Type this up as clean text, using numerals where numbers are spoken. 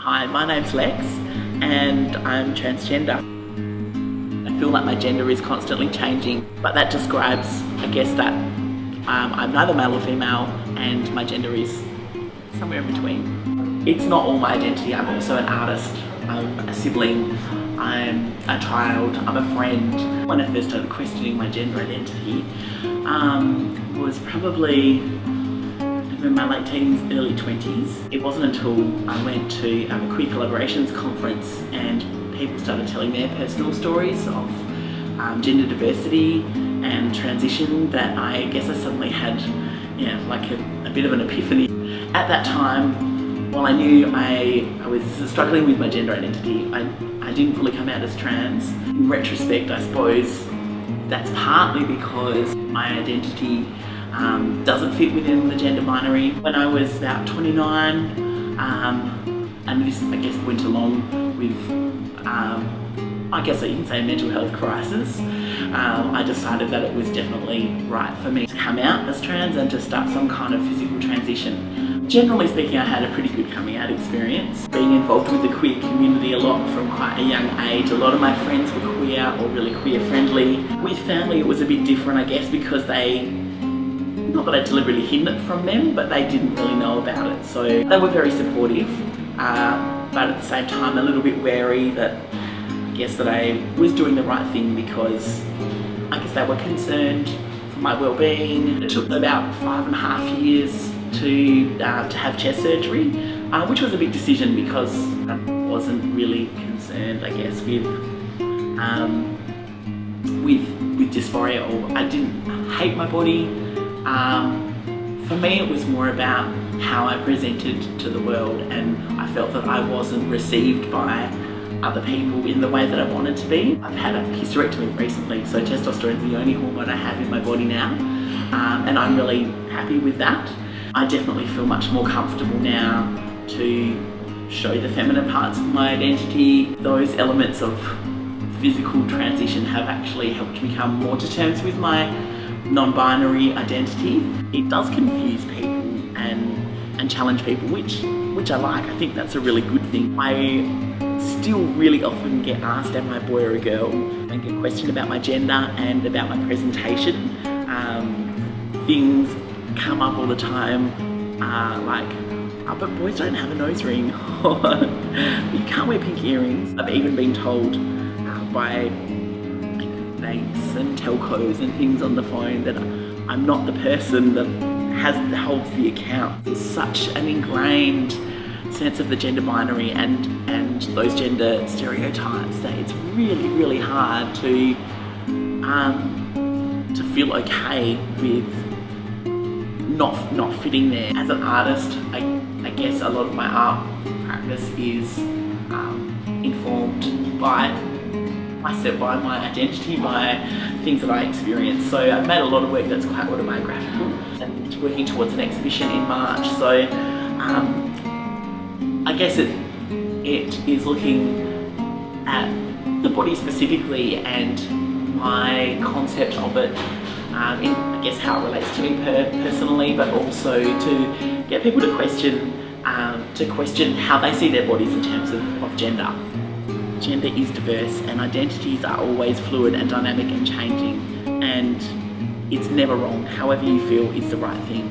Hi, my name's Lex and I'm transgender. I feel like my gender is constantly changing, but that describes, I guess, that I'm neither male or female and my gender is somewhere in between. It's not all my identity. I'm also an artist, I'm a sibling, I'm a child, I'm a friend. When I first started questioning my gender identity, was probably in my late teens, early 20s. It wasn't until I went to a Queer Collaborations conference and people started telling their personal stories of gender diversity and transition that I guess I suddenly had, like a bit of an epiphany. At that time, while I knew I was struggling with my gender identity, I didn't fully come out as trans. In retrospect, I suppose that's partly because my identity doesn't fit within the gender binary. When I was about 29, and this I guess went along with, I guess you can say, a mental health crisis, I decided that it was definitely right for me to come out as trans and to start some kind of physical transition. Generally speaking, I had a pretty good coming out experience. Being involved with the queer community a lot from quite a young age. A lot of my friends were queer or really queer friendly. With family it was a bit different, I guess, because not that I deliberately hidden it from them, but they didn't really know about it. So they were very supportive, but at the same time a little bit wary that I was doing the right thing, because I guess they were concerned for my well-being. It took about 5.5 years to have chest surgery, which was a big decision because I wasn't really concerned, I guess, with dysphoria, or I didn't hate my body. For me it was more about how I presented to the world, and I felt that I wasn't received by other people in the way that I wanted to be. I've had a hysterectomy recently, so testosterone is the only hormone I have in my body now, and I'm really happy with that. I definitely feel much more comfortable now to show the feminine parts of my identity. Those elements of physical transition have actually helped me come more to terms with my non-binary identity. It does confuse people and challenge people, which I like. I think that's a really good thing. I still really often get asked, am I a boy or a girl? I get questioned about my gender and about my presentation. Things come up all the time, like, oh, but boys don't have a nose ring, or you can't wear pink earrings. I've even been told by banks and telcos and things on the phone that I'm not the person that holds the account. There's such an ingrained sense of the gender binary and those gender stereotypes that it's really, really hard to feel okay with not fitting there. As an artist, I guess a lot of my art practice is informed by my identity, by things that I experience. So I've made a lot of work that's quite autobiographical, and working towards an exhibition in March. So I guess it is looking at the body specifically and my concept of it, in I guess how it relates to me personally, but also to get people to question how they see their bodies in terms of gender. Gender is diverse and identities are always fluid and dynamic and changing, and it's never wrong. However you feel is the right thing.